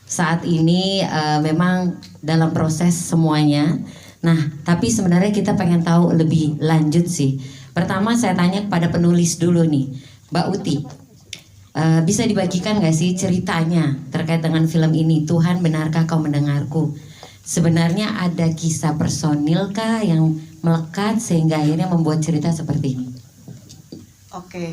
saat ini memang dalam proses semuanya. Nah, tapi sebenarnya kita pengen tahu lebih lanjut sih. Pertama saya tanya kepada penulis dulu nih, Mbak Uti. Bisa dibagikan gak sih ceritanya terkait dengan film ini, Tuhan Benarkah Kau Mendengarku? Sebenarnya ada kisah personil kah yang melekat sehingga akhirnya membuat cerita seperti ini? Oke,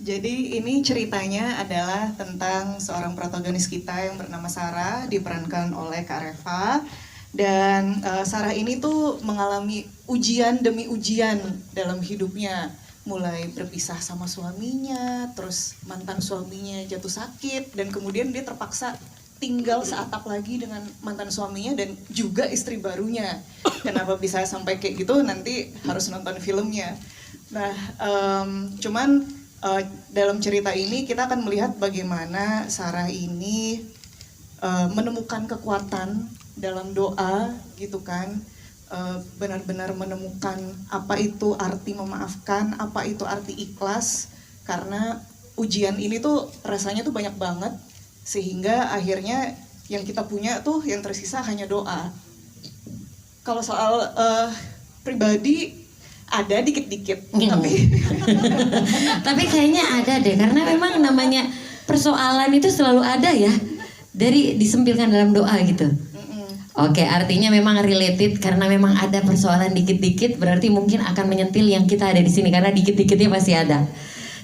jadi ini ceritanya adalah tentang seorang protagonis kita yang bernama Sarah, diperankan oleh Kak Reva. Dan Sarah ini tuh mengalami ujian demi ujian dalam hidupnya. Mulai berpisah sama suaminya, terus mantan suaminya jatuh sakit, dan kemudian dia terpaksa tinggal seatap lagi dengan mantan suaminya dan juga istri barunya. Kenapa bisa sampai kayak gitu, nanti harus nonton filmnya. Nah, dalam cerita ini kita akan melihat bagaimana Sarah ini menemukan kekuatan dalam doa gitu kan. Benar-benar menemukan apa itu arti memaafkan, apa itu arti ikhlas, karena ujian ini tuh rasanya tuh banyak banget, sehingga akhirnya yang kita punya tuh yang tersisa hanya doa. Kalau soal pribadi ada dikit-dikit, tapi kayaknya ada deh, karena memang namanya persoalan itu selalu ada ya, dari disempilkan dalam doa gitu. Oke, artinya memang related karena memang ada persoalan dikit-dikit, berarti mungkin akan menyentil yang kita ada di sini karena dikit-dikitnya pasti ada.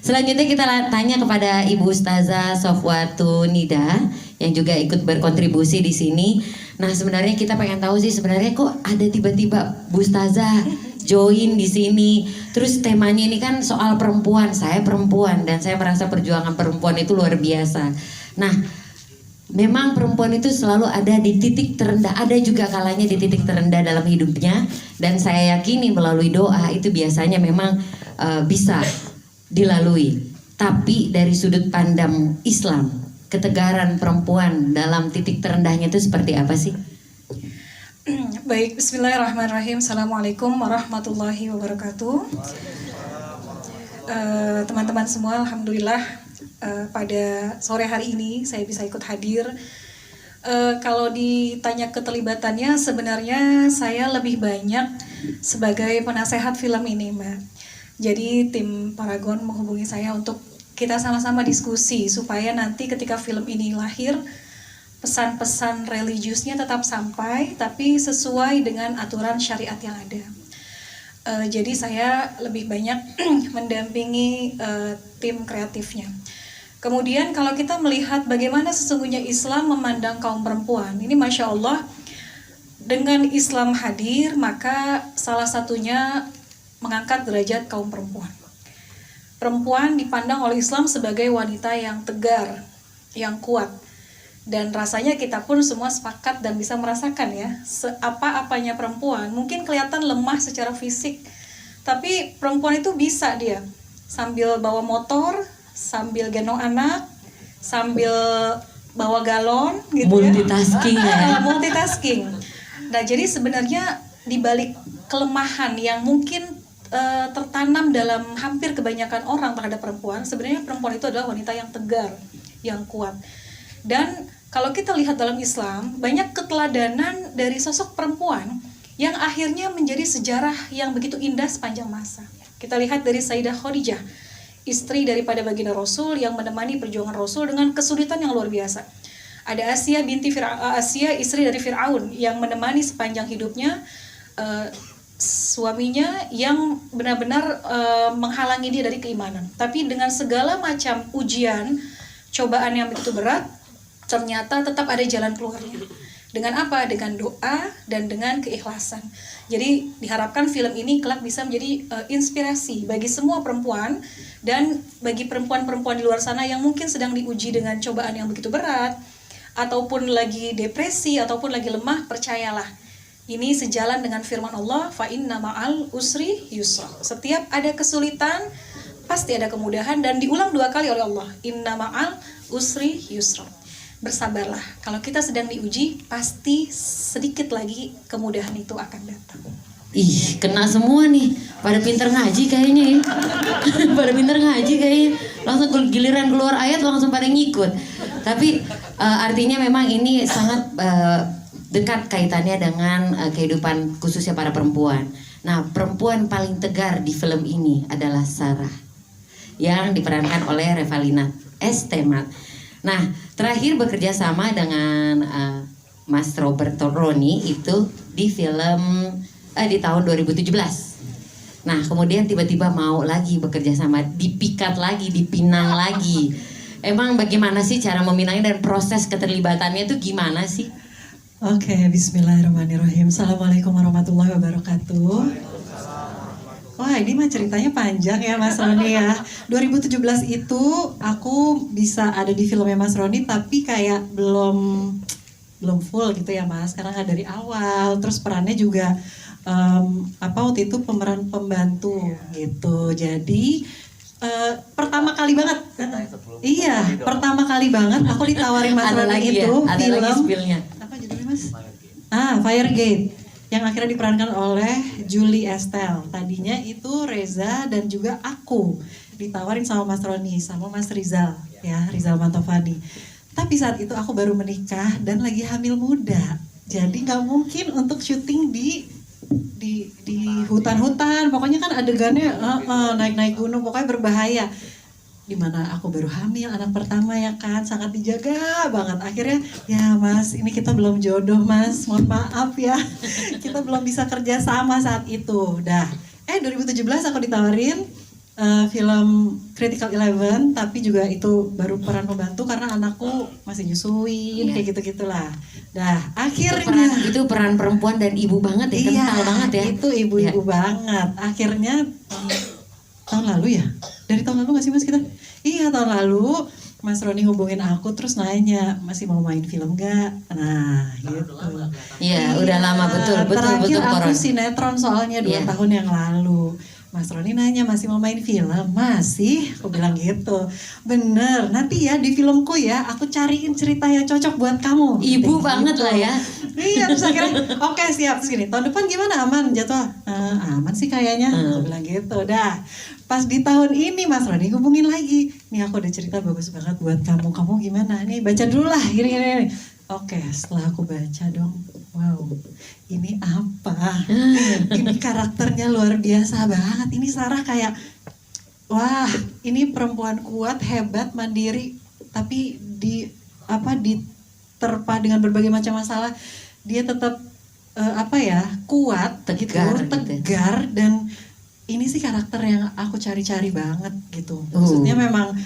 Selanjutnya kita tanya kepada Ibu Ustazah Sofwatu Nida yang juga ikut berkontribusi di sini. Nah, sebenarnya kita pengen tahu sih sebenarnya kok ada tiba-tiba Bu Ustazah join di sini. Terus temanya ini kan soal perempuan, saya perempuan dan saya merasa perjuangan perempuan itu luar biasa. Nah, memang perempuan itu selalu ada di titik terendah, ada juga kalanya di titik terendah dalam hidupnya, dan saya yakini melalui doa itu biasanya memang bisa dilalui. Tapi dari sudut pandang Islam, ketegaran perempuan dalam titik terendahnya itu seperti apa sih? Baik, bismillahirrahmanirrahim. Assalamualaikum warahmatullahi wabarakatuh. Teman-teman semua, alhamdulillah pada sore hari ini saya bisa ikut hadir. Kalau ditanya keterlibatannya, sebenarnya saya lebih banyak sebagai penasehat film ini, Mbak. Jadi tim Paragon menghubungi saya untuk kita sama-sama diskusi supaya nanti ketika film ini lahir, pesan-pesan religiusnya tetap sampai, tapi sesuai dengan aturan syariat yang ada. Jadi saya lebih banyak mendampingi tim kreatifnya. Kemudian kalau kita melihat bagaimana sesungguhnya Islam memandang kaum perempuan, ini Masya Allah, dengan Islam hadir maka salah satunya mengangkat derajat kaum perempuan. Perempuan dipandang oleh Islam sebagai wanita yang tegar, yang kuat. Dan rasanya kita pun semua sepakat dan bisa merasakan ya, apa-apanya perempuan. Mungkin kelihatan lemah secara fisik, tapi perempuan itu bisa dia sambil bawa motor, sambil gendong anak, sambil bawa galon gitu. Multitasking ya. Multitasking. Nah, jadi sebenarnya di balik kelemahan yang mungkin tertanam dalam hampir kebanyakan orang terhadap perempuan, sebenarnya perempuan itu adalah wanita yang tegar, yang kuat. Dan kalau kita lihat dalam Islam, banyak keteladanan dari sosok perempuan yang akhirnya menjadi sejarah yang begitu indah sepanjang masa. Kita lihat dari Sayyidah Khadijah, istri daripada baginda Rasul yang menemani perjuangan Rasul dengan kesulitan yang luar biasa. Ada Asia Asia, istri dari Fir'aun yang menemani sepanjang hidupnya suaminya yang benar-benar menghalangi dia dari keimanan. Tapi dengan segala macam ujian, cobaan yang begitu berat, ternyata tetap ada jalan keluarnya. Dengan apa? Dengan doa dan dengan keikhlasan. Jadi diharapkan film ini kelak bisa menjadi inspirasi bagi semua perempuan dan bagi perempuan-perempuan di luar sana yang mungkin sedang diuji dengan cobaan yang begitu berat, ataupun lagi depresi, ataupun lagi lemah, percayalah. Ini sejalan dengan firman Allah, fa inna ma'al usri yusra. Setiap ada kesulitan, pasti ada kemudahan, dan diulang 2 kali oleh Allah, inna ma'al usri yusra. Bersabarlah, kalau kita sedang diuji, pasti sedikit lagi kemudahan itu akan datang. Ih, kena semua nih. Pada pinter ngaji kayaknya ya. Pada pinter ngaji kayaknya. Langsung giliran keluar ayat langsung pada ngikut. Tapi artinya memang ini sangat dekat kaitannya dengan kehidupan khususnya para perempuan. Nah, perempuan paling tegar di film ini adalah Sarah yang diperankan oleh Revalina S. Temat. Nah, terakhir bekerja sama dengan Mas Roberto Roni itu di film di tahun 2017. Nah, kemudian tiba-tiba mau lagi bekerja sama, dipikat lagi, dipinang lagi. Emang bagaimana sih cara meminangnya dan proses keterlibatannya itu gimana sih? Oke, bismillahirrahmanirrahim. Assalamualaikum warahmatullahi wabarakatuh. Wah, ini mah ceritanya panjang ya Mas Roni ya. 2017 itu aku bisa ada di filmnya Mas Roni, tapi kayak belum full gitu ya Mas. Karena nggak dari awal. Terus perannya juga waktu itu pemeran pembantu gitu. Jadi pertama kali banget, pertama kali banget aku ditawarin Mas Roni itu film apa judulnya Mas? Firegate, yang akhirnya diperankan oleh Julie Estelle. Tadinya itu Reza dan juga aku ditawarin sama Mas Roni sama Mas Rizal ya, Rizal Mantovani. Tapi saat itu aku baru menikah dan lagi hamil muda, jadi nggak mungkin untuk syuting di hutan-hutan. Pokoknya kan adegannya naik-naik gunung, pokoknya berbahaya. Dimana aku baru hamil anak pertama ya kan, sangat dijaga banget. Akhirnya ya Mas, ini kita belum jodoh Mas, mohon maaf ya. Kita belum bisa kerja sama saat itu. 2017 aku ditawarin film Critical 11, tapi juga itu baru peran pembantu karena anakku masih nyusuin, kayak gitu-gitulah. Akhirnya itu peran perempuan dan ibu banget ya, kental banget ya. Itu ibu-ibu banget. Akhirnya tahun lalu ya? Dari tahun lalu gak sih Mas kita? Iya, tahun lalu Mas Roni hubungin aku terus nanya, masih mau main film gak? Nah, gitu. Iya, udah lama betul. Terakhir aku sinetron soalnya 2 tahun yang lalu. Mas Roni nanya, masih mau main film? Masih, aku bilang gitu. Bener, nanti ya di filmku ya aku cariin cerita yang cocok buat kamu. Ibu banget lah ya. Iya, terus akhirnya oke, siap. Terus gini, tahun depan gimana, aman jadwal? Aman sih kayaknya, aku bilang gitu. Pas di tahun ini Mas Roni hubungin lagi, nih aku ada cerita bagus banget buat kamu gimana? Nih baca dulu lah, gini. Oke, setelah aku baca dong, wow, ini apa? Ini karakternya luar biasa banget. Ini Sarah kayak, wah, ini perempuan kuat, hebat, mandiri, tapi diterpa dengan berbagai macam masalah, dia tetap kuat, tegar, dan ini sih karakter yang aku cari-cari banget gitu. Maksudnya memang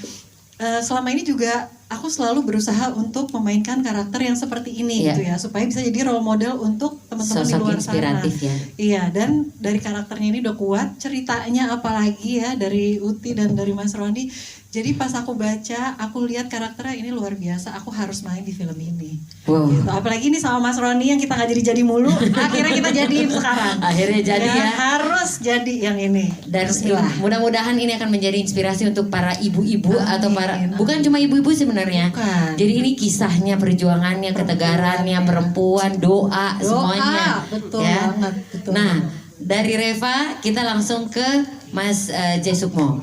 selama ini juga aku selalu berusaha untuk memainkan karakter yang seperti ini gitu ya, supaya bisa jadi role model untuk teman-teman di luar sana. Ya. Iya, dan dari karakternya ini udah kuat, ceritanya apalagi ya dari Uti dan dari Mas Roni. Jadi pas aku baca, aku lihat karakternya ini luar biasa, aku harus main di film ini. Wow. Gitu. Apalagi ini sama Mas Roni yang kita nggak jadi mulu, akhirnya kita jadiin sekarang. Akhirnya jadi ya. Harus jadi yang ini. Dan mudah-mudahan ini akan menjadi inspirasi untuk para ibu-ibu atau bukan cuma ibu-ibu sebenarnya. Jadi ini kisahnya, perjuangannya, ketegarannya, perempuan, doa semuanya. Betul ya. banget. Betul nah, banget. dari Reva kita langsung ke Mas Jay Sukmo.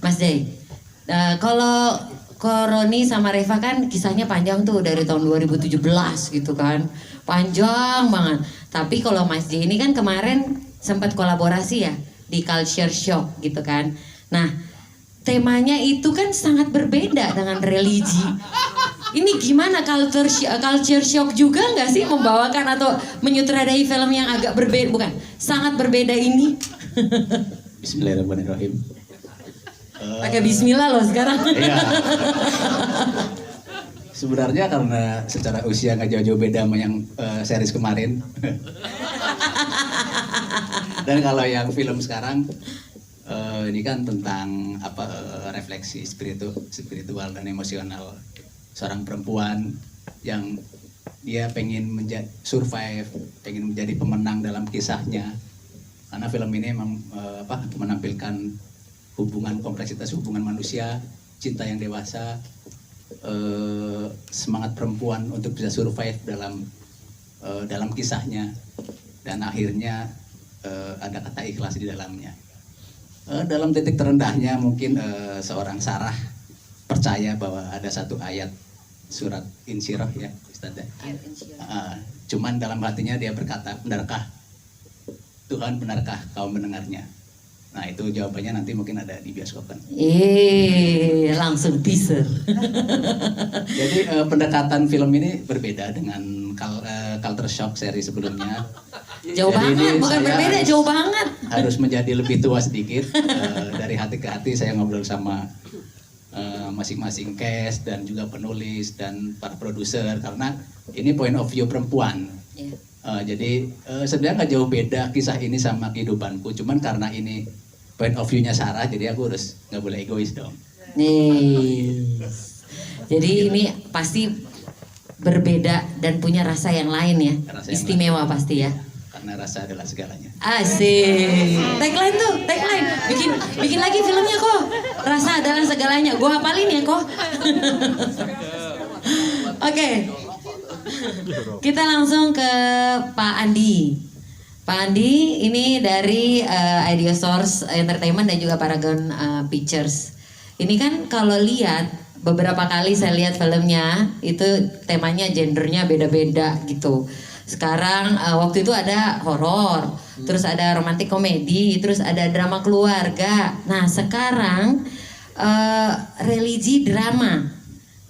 Mas Jay, kalau Roni sama Reva kan kisahnya panjang tuh dari tahun 2017 gitu kan, panjang banget. Tapi kalau Mas J ini kan kemarin sempat kolaborasi ya di Culture Shock gitu kan. Nah, temanya itu kan sangat berbeda dengan religi. Ini gimana, culture shock juga nggak sih membawakan atau menyutradarai film yang agak berbeda, bukan sangat berbeda ini? Bismillahirrahmanirrahim. Pakai bismillah loh sekarang. Iya. Sebenarnya karena secara usia nggak jauh-jauh beda sama yang series kemarin. Dan kalau yang film sekarang ini kan tentang refleksi spiritual dan emosional seorang perempuan yang dia pengen survive, pengen menjadi pemenang dalam kisahnya. Karena film ini memang menampilkan kompleksitas hubungan manusia, cinta yang dewasa, semangat perempuan untuk bisa survive dalam kisahnya, dan akhirnya ada kata ikhlas di dalamnya. Dalam titik terendahnya mungkin seorang Sarah percaya bahwa ada satu ayat surat Insyirah ya Ustaz. Cuman dalam hatinya dia berkata, benarkah Tuhan, benarkah kau mendengarnya? Nah itu jawabannya nanti mungkin ada di bioskop kan. Langsung teaser. Jadi pendekatan film ini berbeda dengan Culture Shock seri sebelumnya. Jauh Jadi banget, ini bukan saya berbeda, jauh banget. Harus menjadi lebih tua sedikit. Dari hati ke hati saya ngobrol sama masing-masing cast dan juga penulis dan para produser, karena ini point of view perempuan. Yeah. Jadi sebenarnya nggak jauh beda kisah ini sama kehidupanku, cuman karena ini point of view-nya Sarah, jadi aku harus nggak boleh egois dong. Nih. Jadi ini pasti berbeda dan punya rasa yang lain ya. Rasa yang Istimewa lain. pasti ya. Karena rasa adalah segalanya. Asik. Tagline tuh, tagline. Bikin lagi filmnya kok. Rasa adalah segalanya. Gua hafalin ya kok. Oke. Kita langsung ke Pak Andi. Pak Andi ini dari Idea Source Entertainment dan juga Paragon Pictures. Ini kan kalau lihat beberapa kali saya lihat filmnya itu temanya gendernya beda-beda gitu. Sekarang waktu itu ada horor, terus ada romantik komedi, terus ada drama keluarga. Nah sekarang religi drama.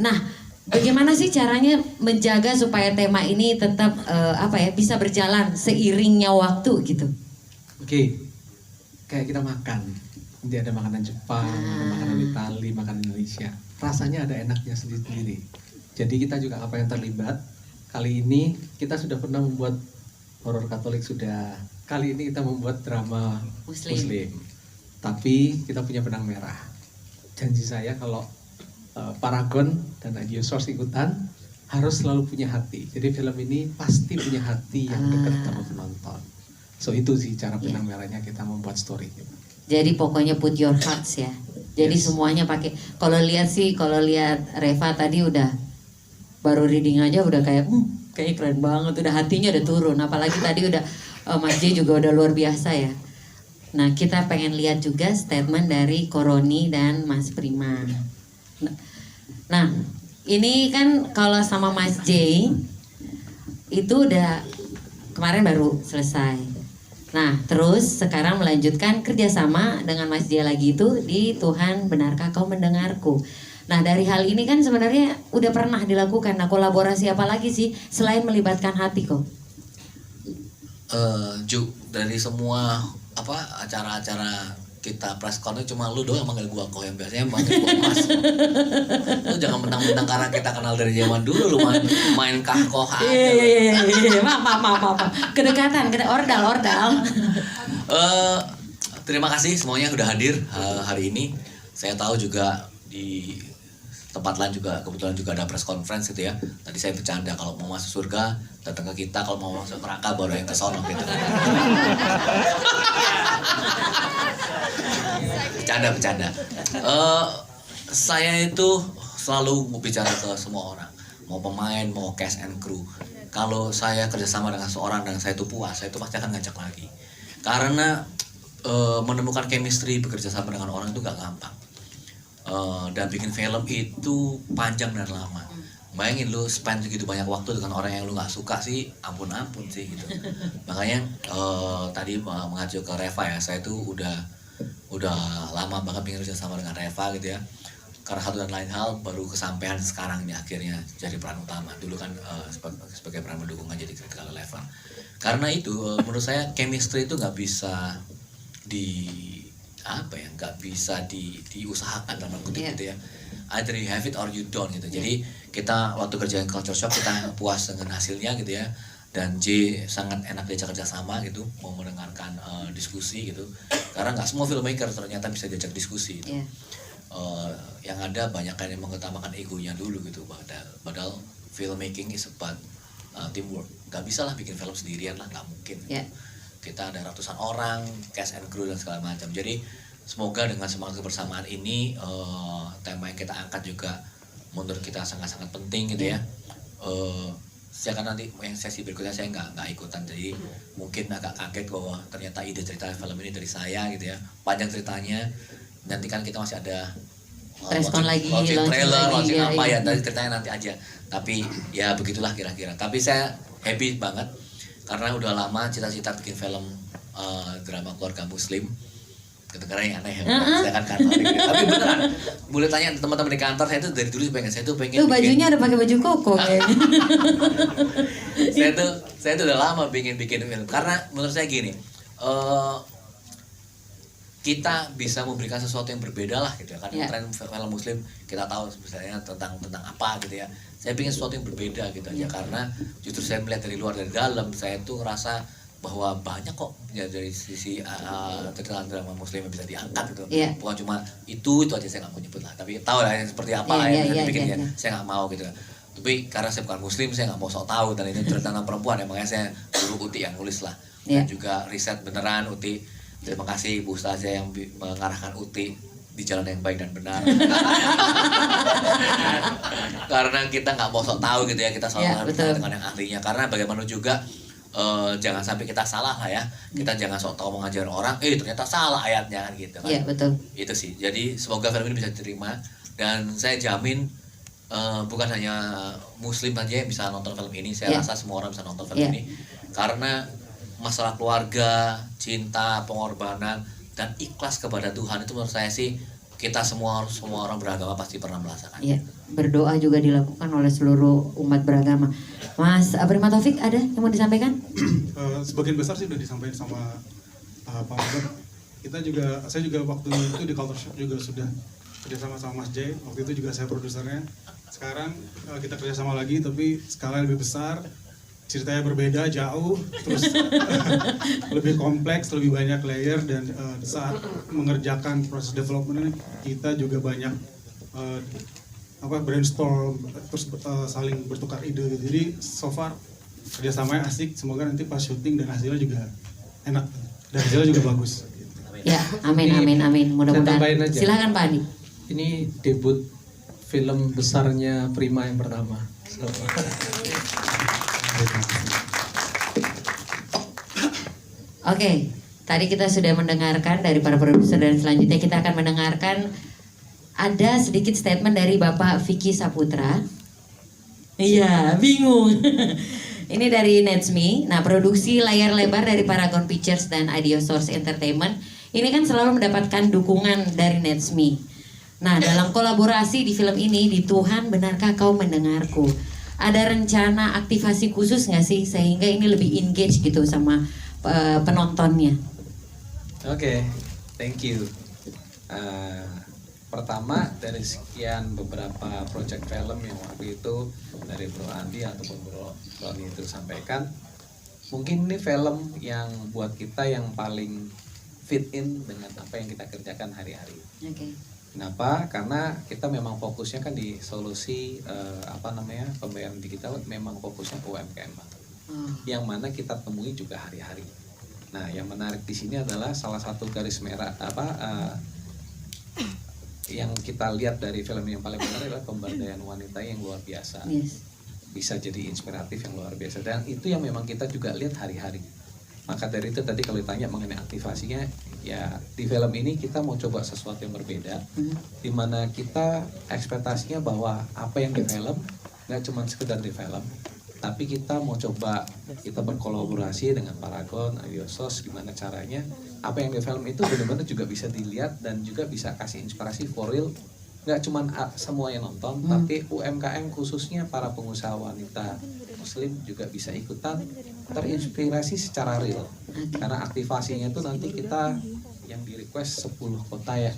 Nah bagaimana sih caranya menjaga supaya tema ini tetap bisa berjalan seiringnya waktu gitu? Oke, kayak kita makan. Nanti ada makanan Jepang, ada makanan Itali, makanan Indonesia. Rasanya ada enaknya sendiri-sendiri. Jadi kita juga apa yang terlibat. Kali ini kita sudah pernah membuat horor Katolik sudah. Kali ini kita membuat drama Muslim. Tapi kita punya benang merah. Janji saya kalau Paragon dan Idea Source ikutan harus selalu punya hati. Jadi film ini pasti punya hati yang dekat sama penonton. So itu sih cara benang merahnya kita membuat story. Jadi pokoknya put your hearts ya. Jadi semuanya pakai. Kalau lihat Reva tadi udah baru reading aja udah kayak keren banget, udah hatinya udah turun. Apalagi tadi udah Mas J juga udah luar biasa ya. Nah kita pengen lihat juga statement dari Koroni dan Mas Prima. Nah ini kan kalau sama Mas J itu udah kemarin baru selesai. Nah terus sekarang melanjutkan kerjasama dengan Mas J lagi itu di Tuhan Benarkah Kau Mendengarku. Nah dari hal ini kan sebenarnya udah pernah dilakukan. Nah kolaborasi apa lagi sih selain melibatkan hati kok? Ju, dari semua acara-acara kita press con itu cuma lu doang yang manggil gua kok, yang biasanya manggil gua Mas. Lu jangan mentang-mentang karena kita kenal dari zaman dulu lu main kahkoh aja. Iya, maaf. Kedekatan, ordal. Terima kasih semuanya udah hadir hari ini. Saya tahu juga di tempat lain juga kebetulan juga ada press conference gitu ya. Tadi saya bercanda kalau mau masuk surga datang ke kita, kalau mau masuk neraka baru yang ke sono gitu. Bercanda. Saya itu selalu bicara ke semua orang, mau pemain, mau cast and crew. Kalau saya kerjasama dengan seorang dan saya itu puas, saya itu pasti akan ngajak lagi. Karena menemukan chemistry bekerja sama dengan orang itu gak gampang. Dan bikin film itu panjang dan lama. Bayangin lu spend segitu banyak waktu dengan orang yang lu gak suka sih, ampun sih gitu. Makanya tadi mengacu ke Reva ya, saya tuh udah lama banget pengen kerja sama dengan Reva gitu ya. Karena satu dan lain hal baru kesampaian sekarang nih akhirnya jadi peran utama. Dulu kan sebagai peran mendukung aja di critical level. Karena itu menurut saya chemistry itu nggak bisa diusahakan dalam kutip gitu ya. Either you have it or you don't gitu. Jadi kita waktu kerjain Culture Shock kita puas dengan hasilnya gitu ya. Dan J sangat enak diajak kerja sama gitu, mau mendengarkan diskusi gitu. Karena nggak semua filmmaker ternyata bisa diajak diskusi gitu. Yang ada banyak yang mengutamakan egonya dulu gitu. Padahal filmmaking is about teamwork. Gak bisa lah bikin film sendirian lah, gak mungkin. Kita ada ratusan orang, cast and crew dan segala macam. Jadi semoga dengan semangat kebersamaan ini tema yang kita angkat juga menurut kita sangat-sangat penting gitu ya. Silakan nanti yang sesi berikutnya saya nggak ikutan, jadi mungkin agak kaget bahwa ternyata ide cerita film ini dari saya gitu ya. Panjang ceritanya, nanti kan kita masih ada Preskon lagi, launching launching trailer, lagi, launching ya, apa iya. ya, tadi ceritanya nanti aja. Tapi ya begitulah kira-kira. Tapi saya happy banget karena udah lama cita-cita bikin film drama keluarga muslim. Kedengarannya aneh ya, saya kan kantor gitu. Tapi beneran, boleh tanya teman-teman di kantor, saya tuh dari dulu pengen Tuh bikin, bajunya ada pakai baju koko kayaknya. saya tuh udah lama bikin film karena menurut saya gini, kita bisa memberikan sesuatu yang berbeda lah gitu ya, karena Yeah. tren film muslim kita tahu misalnya tentang apa gitu ya. Saya pengen sesuatu yang berbeda gitu aja, karena justru saya melihat dari luar dari dalam, saya tuh ngerasa bahwa banyak kok ya dari sisi cerita drama muslim yang bisa diangkat gitu. Yeah. Bukan cuma itu aja, saya nggak mau nyebut lah, tapi tahu lah yang seperti apa Yeah, yang yeah, bisa dibikin yeah, ya. yeah. Saya nggak mau gitu. Tapi karena saya bukan muslim, saya nggak mau sok tahu, dan ini cerita tentang perempuan ya, makanya saya dulu Uti yang nulis lah. Yeah. Dan juga riset beneran Uti. Terima kasih Bu Ustazah yang mengarahkan Uti di jalan yang baik dan benar. Karena kita nggak mau sok tahu gitu ya, kita selalu Yeah, harus betul. dengan yang ahlinya. Karena bagaimana juga jangan sampai kita salah lah ya. Kita jangan sok tahu mengajarin orang, ternyata salah ayatnya kan gitu kan. Iya, betul. Itu sih. Jadi semoga film ini bisa diterima, dan saya jamin bukan hanya muslim saja yang bisa nonton film ini. Saya Yeah. rasa semua orang bisa nonton film Yeah. ini, karena masalah keluarga, cinta, pengorbanan, dan ikhlas kepada Tuhan itu menurut saya sih kita semua orang beragama pasti pernah merasakan. Iya, berdoa juga dilakukan oleh seluruh umat beragama. Mas Abrima Taufik, ada yang mau disampaikan? Sebagian besar sih udah disampaikan sama Pak Robert. Saya juga waktu itu di Culture Shock juga sudah kerjasama sama Mas Jay. Waktu itu juga saya produsernya. Sekarang kita kerjasama lagi, tapi skala lebih besar, ceritanya berbeda jauh, terus lebih kompleks, lebih banyak layer, dan saat mengerjakan proses development ini kita juga banyak brainstorm, terus saling bertukar ide gitu. Jadi so far kerjasamanya asik, semoga nanti pas syuting dan hasilnya juga enak dan hasilnya juga bagus. Ya, amin, amin, amin. Saya tambahin Mudah-mudahan. aja. Silakan Pak Andi. Ini debut film besarnya Prima yang pertama. Oke, tadi kita sudah mendengarkan dari para produser, dan selanjutnya kita akan mendengarkan ada sedikit statement dari Bapak Vicky Saputra. Iya, bingung. Ini dari Netsme. Nah, produksi layar lebar dari Paragon Pictures dan Idea Source Entertainment ini kan selalu mendapatkan dukungan dari Netsme. Nah, dalam kolaborasi di film ini, di Tuhan Benarkah Kau Mendengarku, ada rencana aktivasi khusus nggak sih sehingga ini lebih engage gitu sama penontonnya? Oke, thank you. Pertama, dari sekian beberapa project film yang waktu itu dari Bro Andi ataupun Bro Roni itu sampaikan, mungkin ini film yang buat kita yang paling fit in dengan apa yang kita kerjakan hari-hari. Oke. Kenapa? Karena kita memang fokusnya kan di solusi pembayaran digital, memang fokusnya ke UMKM banget. Yang mana kita temui juga hari-hari. Nah, yang menarik di sini adalah salah satu garis merah yang kita lihat dari film yang paling menarik adalah pemberdayaan wanita yang luar biasa. Yes. Bisa jadi inspiratif yang luar biasa, dan itu yang memang kita juga lihat hari-hari. Maka dari itu tadi kalau ditanya mengenai aktivasinya, ya di film ini kita mau coba sesuatu yang berbeda, di mana kita ekspektasinya bahwa apa yang di film nggak cuma sekedar di film, tapi kita mau coba kita berkolaborasi dengan Paragon, Idiosos, gimana caranya apa yang di film itu benar-benar juga bisa dilihat dan juga bisa kasih inspirasi for real, nggak cuma semua yang nonton, tapi UMKM khususnya para pengusaha wanita Muslim juga bisa ikutan terinspirasi secara real, karena aktivasinya itu nanti kita yang di request 10 kota ya.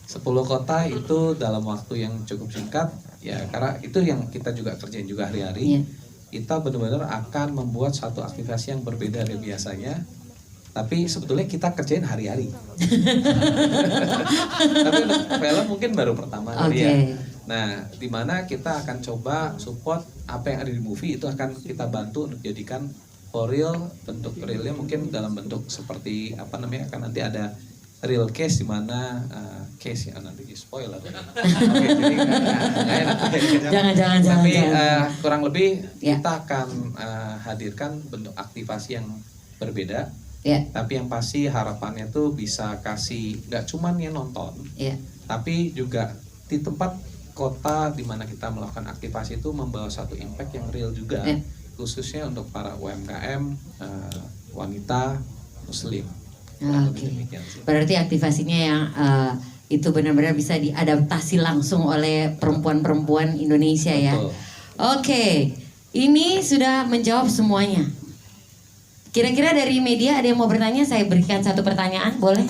10 kota itu dalam waktu yang cukup singkat ya, karena itu yang kita juga kerjain juga hari-hari. Iya. Kita benar-benar akan membuat satu aktivasi yang berbeda dari biasanya, tapi sebetulnya kita kerjain hari-hari. Tapi untuk film mungkin baru pertama kali ya. Nah, di mana kita akan coba support apa yang ada di movie itu akan kita bantu untuk jadikan for real, bentuk realnya mungkin dalam bentuk seperti kan nanti ada real case di mana case yang nanti di spoiler. Oke, jadi nggak enak. Jangan. Tapi kurang lebih Ya. kita akan hadirkan bentuk aktivasi yang berbeda. Ya. Tapi yang pasti harapannya tuh bisa kasih nggak cuman yang nonton, Ya. tapi juga di tempat kota di mana kita melakukan aktivasi itu membawa satu impact yang real juga, khususnya untuk para UMKM, wanita, muslim. Oke. Berarti aktivasinya yang itu benar-benar bisa diadaptasi langsung oleh perempuan-perempuan Indonesia ya. Betul. Oke, ini sudah menjawab semuanya. Kira-kira dari media ada yang mau bertanya? Saya berikan satu pertanyaan, boleh?